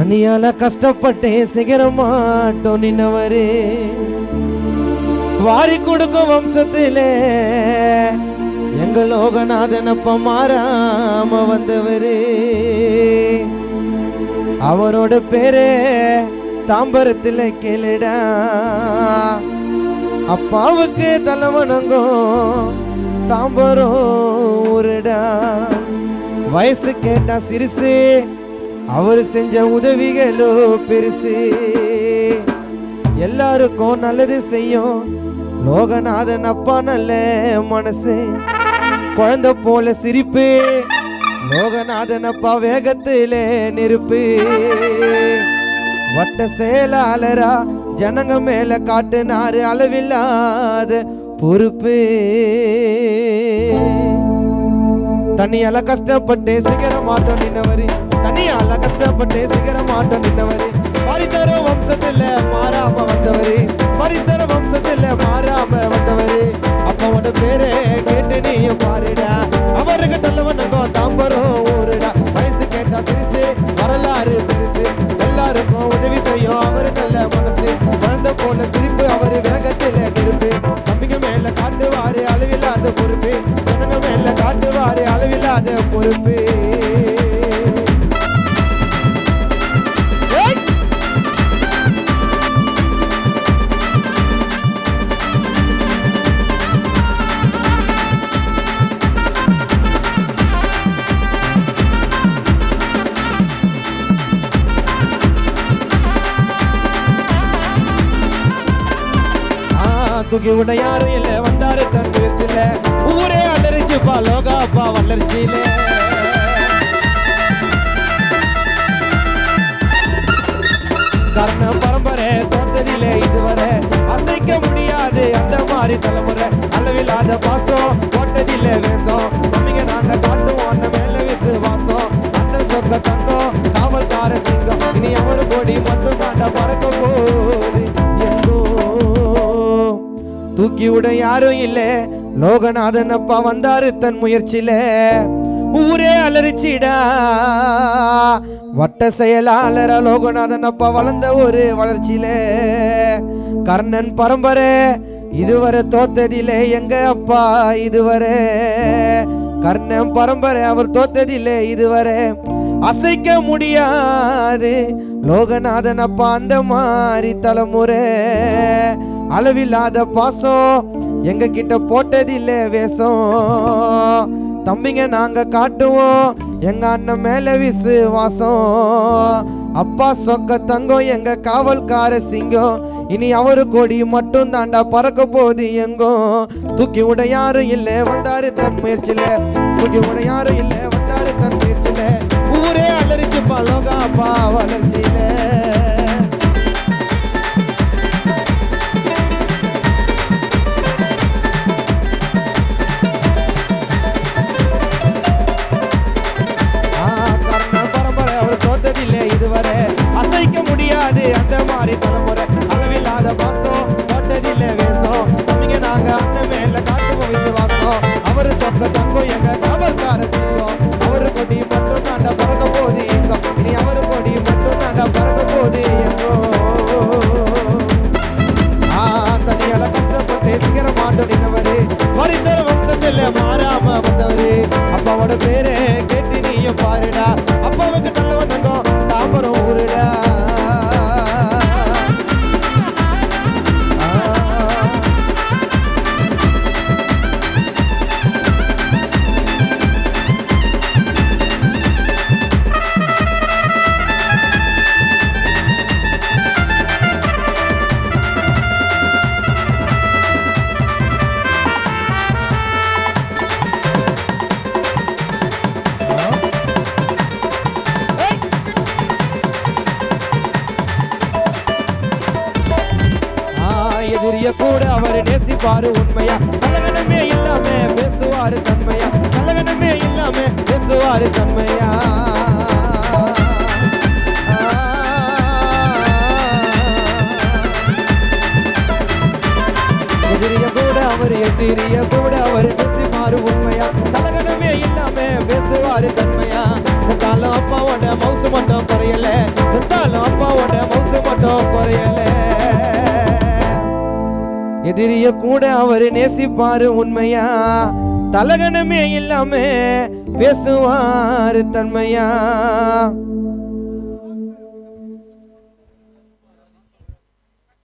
தனியால கஷ்டப்பட்டேன் சிகரமாட்டோம் நின்னவரே, வாரி கொடுக்கும் வம்சத்திலே எங்கள் லோகநாதன் அப்ப மாறாம வந்தவரே. அவரோட பேரே தாம்பரத்தில் கேளுடா, அப்பாவுக்கு தலைவனங்கோ தாம்பரம் ஊருடா. வயசு கேட்டா சிறுசு, அவர் செஞ்ச உதவிகளோ பெருசு. எல்லாருக்கும் நல்லது செய்யும் லோகநாதன் அப்பா நல்ல மனசு. குழந்தை போல சிரிப்பு லோகநாதன் அப்பா வேகத்திலே நெருப்பு. வட்ட செயலாளரா ஜனங்க மேல காட்டுனாரு அளவில்லாத பொறுப்பு. தனியால கஷ்டப்பட்டு சிகரமாட்டம் நின்னவரு, தனியால கஷ்டப்பட்டு சிகரமாட்டம் நின்னவரு. பரிதர வம்சத்துல மாறாம வந்தவரு, பரிதர வம்சத்துல மாறாம வந்தவரு. அப்பாவோட பேரே கேட்டு நீயும் பாருடா, அவருக்கு நல்லவனுங்கோ தாம்பரம் ஊருடா. வயசு கேட்டா சிறுசு, வரலாறு பெருசு. எல்லாருக்கும் உதவி செய்யும் அவரு நல்ல மனசு. குழந்தை போல சிரிப்பு, அவரு வேகத்துல நெருப்பு. தம்பிங்க மேல காட்டுவாரு அளவில்லாத பொறுப்பு, ஜனங்க மேல காட்டுவாரு அளவில்லாத பொறுப்பு. தூக்கி விட யாரும் இல்ல, வந்தாரு தன் முயற்சியில. ஊரே அலரிச்சுப்பா லோகாப்பா வளர்ச்சியில. கர்ண பரம்பரை தோத்ததிலே இதுவரை அசைக்க முடியாது அந்த மாதிரி தலைமுறை. அளவில்லாத பாசம் போட்டதில்ல வேஷம், நம்பிங்க நாங்க காட்டுவோம் அந்த மேல விசுவாசம். அண்ணன் சொக்க தங்கம் காவல்கார சிங்கம், இனி அவரு கோடி மட்டும் தாண்டா பறக்க போது எங்கோ. தூக்கி விட யாரும் இல்ல, லோகநாதன் அப்பா வந்தாரு தன் முயற்சியில. ஊரே அலரிச்சிடா வட்ட செயலாளர லோகநாதன் அப்பா வளர்ந்த ஒரு வளர்ச்சியில. கர்ணன் பரம்பரை இதுவரை தோத்ததில்லை எங்க அப்பா இதுவரை. கர்ணன் பரம்பரை அவர் தோத்ததில்லை இதுவரை. அசைக்க முடியாது லோகநாதன் அப்பா அந்த மாதிரி தலைமுறை. அளவில்லாத பாசம் எங்க கிட்ட போட்டதில்லை வேஷம். தம்பிங்க நாங்க காட்டுவோம் எங்க அண்ணன் மேல விசுவாசம். அப்பா சொக்க தங்கம் எங்க காவல்கார சிங்கம், இனி அவரு கொடி மட்டும் தாண்டா பறக்க போது எங்கோ. தூக்கி விட யாரும் இல்ல, வந்தாரு தன் முயற்சியில. தூக்கி விட யாரும் இல்ல, வந்தாரு தன் முயற்சியில. ஊரே அலரிச்சுப்பா லோகாப்பா வளர்ச்சியில. இதுவரை அசைக்க முடியாது அந்த மாதிரி தலைமுறை. அளவில்லாத பாசம் போட்டதில்லை வேஷம், நம்பிங்க நாங்க அண்ணன் மேல காட்டுவோம் விசுவாசம். அவரு சொக்க தங்கம் எங்க காவல்கார சிங்கம், அவரு கொடி மட்டும் தாண்டா பறக்க போது எங்கோ. இனி அவரு கொடி மட்டும் தாண்டா பறக்க போது எங்கோ. தனியால கஷ்டப்பட்டு சிகரமாட்டம் நின்னவரு, பரிதர வம்சத்துல மாறாம வந்தவரு. அப்பாவோட பேரே கேட்டு நீயும் பாருடா, அப்பாவுக்கு நல்லவனுங்கோ தாம்பரம் ஊருடா. எதிரிய கூட அவர் நேசிப்பாரு உண்மையா. நல்லவனமே இல்லாம பேசுவாரு தன்மையா, நல்லவனமே இல்லாம பேசுவாரு தன்மையா. எதிரிய கூட அவர் நேசிப்பாரு உண்மையா, நல்லவனமே இல்லாம பேசுவாரு தன்மையா. காலம் அப்பாவோட மவுசு மட்டும் குறையல, எதிரிய கூட அவரு நேசிப்பாரு உண்மையா, தலகணமே இல்லாம பேசுவாரு தன்மையா.